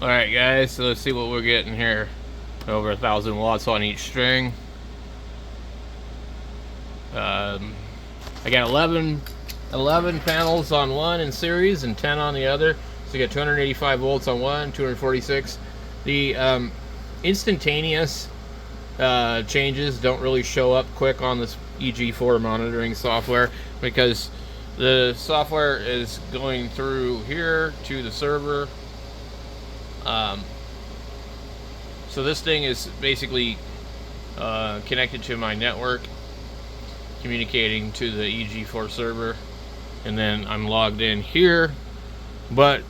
Alright guys, so let's see what we're getting here. Over 1,000 watts on each string. I got 11 panels on one in series and 10 on the other. So you got 285 volts on one, 246. The instantaneous changes don't really show up quick on this eg4 monitoring software, because the software is going through here to the server. So this thing is basically connected to my network, communicating to the eg4 server, and then I'm logged in here. But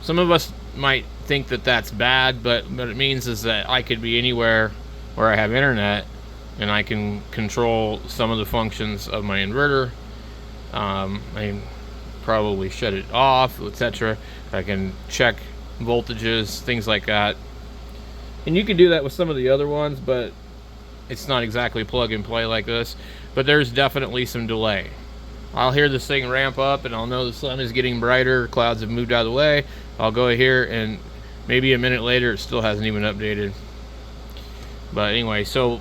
some of us might think that that's bad, but what it means is that I could be anywhere where I have internet, and I can control some of the functions of my inverter. I can probably shut it off, etc. I can check voltages, things like that. And you can do that with some of the other ones, but it's not exactly plug and play like this. But there's definitely some delay. I'll hear this thing ramp up and I'll know the sun is getting brighter, clouds have moved out of the way. I'll go here and maybe a minute later it still hasn't even updated. But anyway, so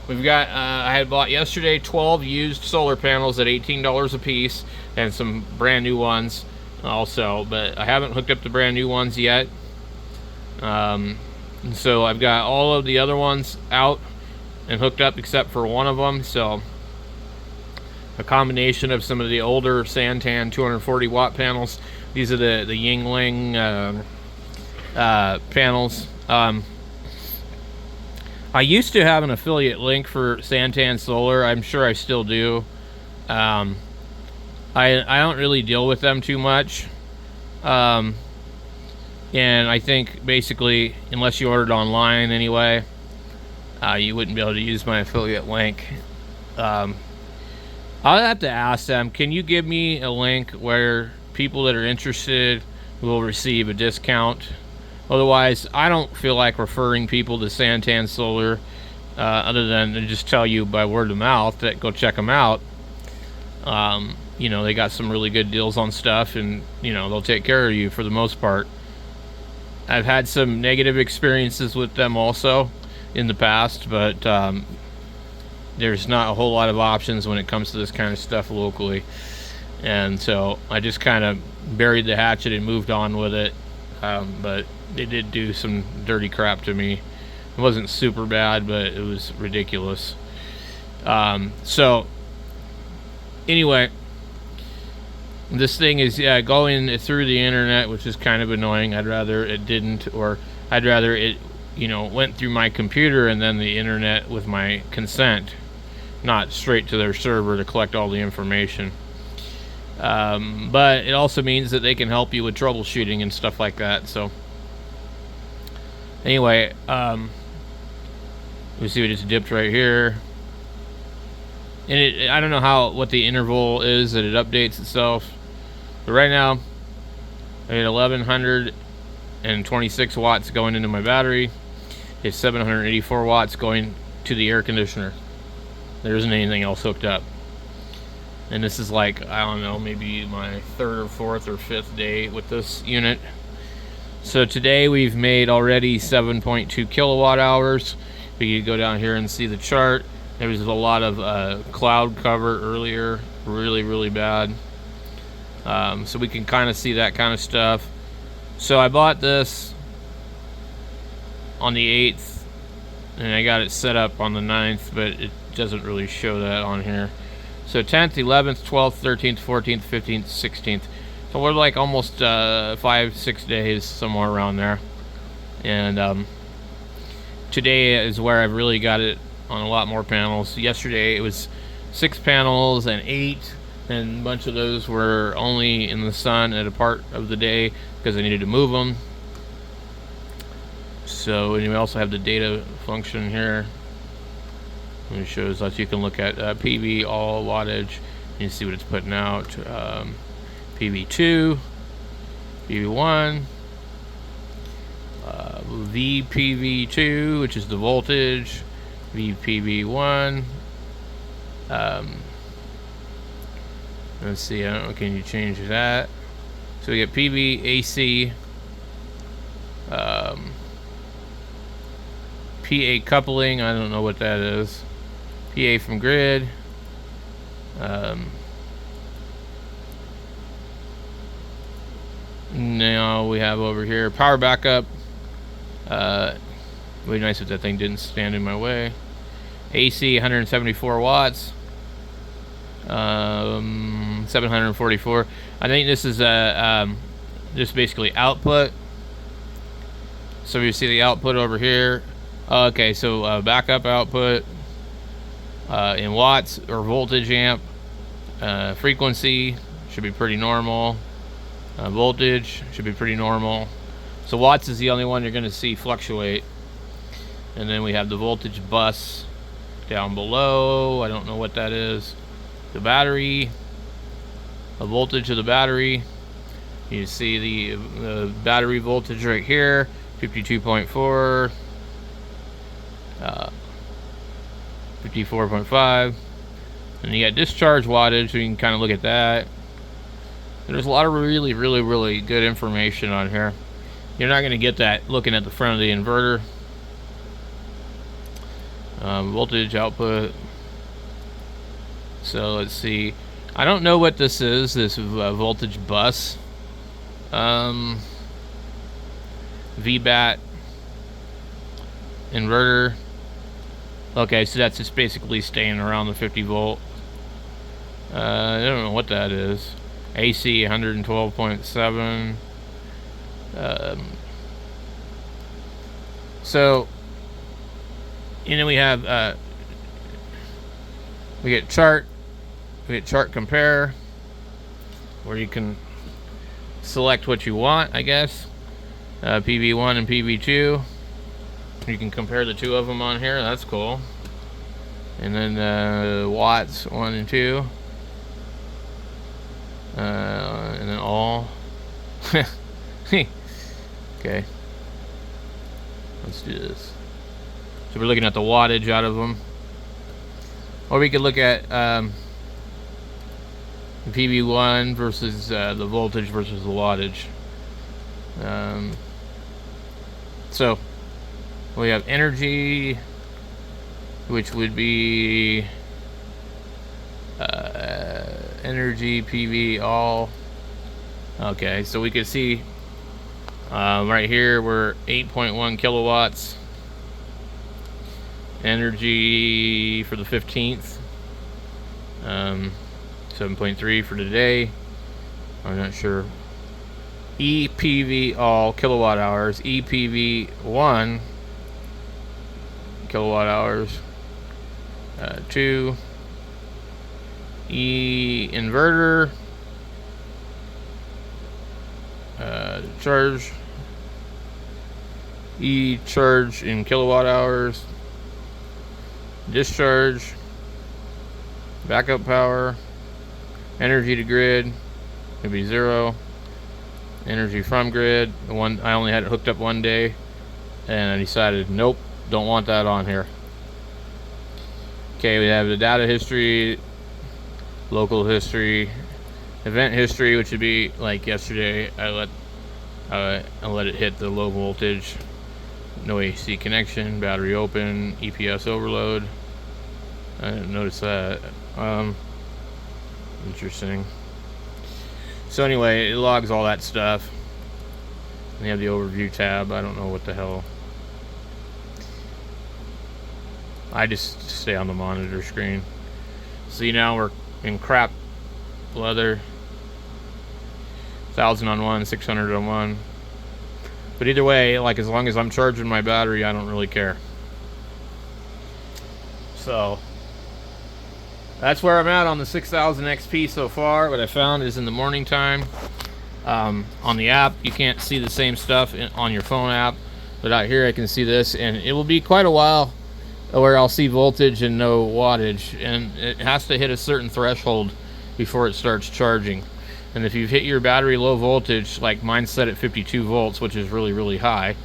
we've got, I had bought yesterday 12 used solar panels at $18 a piece, and some brand new ones also, but I haven't hooked up the brand new ones yet. So I've got all of the other ones out and hooked up except for one of them. So a combination of some of the older Santan 240 watt panels. These are the Yingling panels. I used to have an affiliate link for Santan Solar. I'm sure I still do. I don't really deal with them too much. And I think basically, unless you ordered online anyway, you wouldn't be able to use my affiliate link. I'll have to ask them, can you give me a link where people that are interested will receive a discount? Otherwise, I don't feel like referring people to Santan Solar, other than to just tell you by word of mouth that go check them out. You know, they got some really good deals on stuff, and you know, they'll take care of you for the most part. I've had some negative experiences with them also in the past, but there's not a whole lot of options when it comes to this kind of stuff locally. And so I just kind of buried the hatchet and moved on with it. But they did do some dirty crap to me. It wasn't super bad, but it was ridiculous. So anyway, this thing is going through the internet, which is kind of annoying. I'd rather it didn't, or I'd rather it, you know, went through my computer and then the internet with my consent, not straight to their server to collect all the information. But it also means that they can help you with troubleshooting and stuff like that. So anyway, we see we just dipped right here, and I don't know what the interval is that it updates itself, but right now I had 1126 watts going into my battery. It's 784 watts going to the air conditioner. There isn't anything else hooked up. And this is like, I don't know, maybe my third or fourth or fifth day with this unit. So today we've made already 7.2 kilowatt hours. We could go down here and see the chart. There was a lot of cloud cover earlier, really bad. So we can kind of see that kind of stuff. So I bought this on the 8th, and I got it set up on the 9th, but it doesn't really show that on here. So 10th, 11th, 12th, 13th, 14th, 15th, 16th. So we're like almost 5-6 days, somewhere around there. And today is where I've really got it on a lot more panels. Yesterday it was 6 panels and 8, and a bunch of those were only in the sun at a part of the day because I needed to move them. So, and we also have the data function here. It shows us, you can look at PV, all wattage, and you see what it's putting out. PV2, PV1, VPV2, which is the voltage, VPV1. Let's see, I don't know, can you change that? So we get PV, AC, PA coupling, I don't know what that is. PA from grid. Now we have over here power backup. Would be nice if that thing didn't stand in my way. AC 174 watts. 744. I think this is just basically output. So you see the output over here. Okay, so backup output in watts or voltage amp. Frequency should be pretty normal. Voltage should be pretty normal. So watts is the only one you're going to see fluctuate. And then we have the voltage bus down below. I don't know what that is. The battery, the voltage of the battery. You see the battery voltage right here, 52.4, 54.5. And you got discharge wattage, so you can kind of look at that. There's a lot of really good information on here. You're not going to get that looking at the front of the inverter. Voltage output. So let's see. I don't know what this is, this voltage bus. VBAT inverter. Okay, so that's just basically staying around the 50 volt. I don't know what that is. AC 112.7. So, you know, we have we get chart compare, where you can select what you want, I guess. PV1 and PV2. You can compare the two of them on here. That's cool. And then watts 1 and 2. And then all. Okay. Let's do this. So we're looking at the wattage out of them. Or we could look at PV1 versus the voltage versus the wattage. So we have energy, which would be energy PV all. Okay, so we can see right here we're 8.1 kilowatts. Energy for the 15th, 7.3 for today. I'm not sure. EPV all kilowatt hours. EPV 1 kilowatt hours. 2 E inverter charge. E charge in kilowatt hours. Discharge, backup power, energy to grid could be 0. Energy from grid, the one I only had it hooked up one day, and I decided nope, don't want that on here. Okay, we have the data history, local history, event history, which would be like yesterday. I let it hit the low voltage. No AC connection, battery open, EPS overload. I didn't notice that. Interesting. So anyway, it logs all that stuff. And you have the overview tab. I don't know what the hell. I just stay on the monitor screen. See, now we're in crap weather. 1,000 on one, 600 on one. But either way, like, as long as I'm charging my battery, I don't really care. So that's where I'm at on the 6000 XP so far. What I found is in the morning time, on the app, you can't see the same stuff on your phone app, but out here I can see this, and it will be quite a while where I'll see voltage and no wattage, and it has to hit a certain threshold before it starts charging. And if you've hit your battery low voltage, like mine's set at 52 volts, which is really high,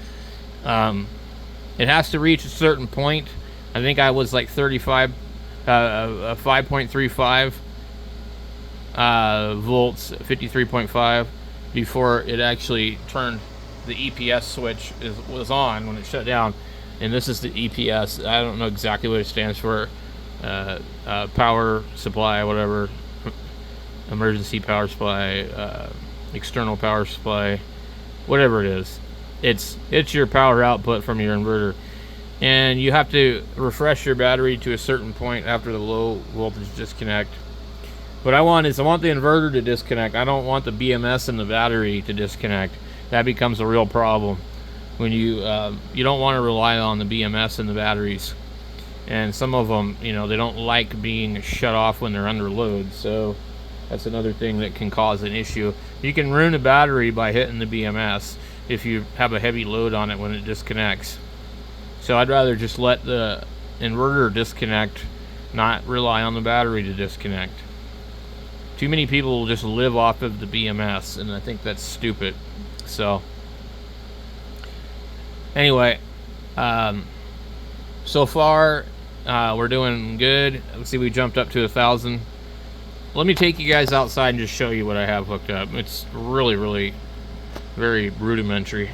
it has to reach a certain point. I think I was like 5.35 volts, 53.5, before it actually turned, the EPS switch was on when it shut down. and this is the EPS. I don't know exactly what it stands for. Power supply, whatever, emergency power supply, external power supply, whatever it is. It's your power output from your inverter, and you have to refresh your battery to a certain point after the low voltage disconnect. What I want is I want the inverter to disconnect. I don't want the BMS and the battery to disconnect. That becomes a real problem when you don't want to rely on the BMS and the batteries. And some of them, you know, they don't like being shut off when they're under load. So that's another thing that can cause an issue. You can ruin a battery by hitting the BMS if you have a heavy load on it when it disconnects. So I'd rather just let the inverter disconnect, not rely on the battery to disconnect. Too many people will just live off of the BMS, and I think that's stupid. So anyway, so far we're doing good. Let's see, we jumped up to 1,000. Let me take you guys outside and just show you what I have hooked up. It's really very rudimentary.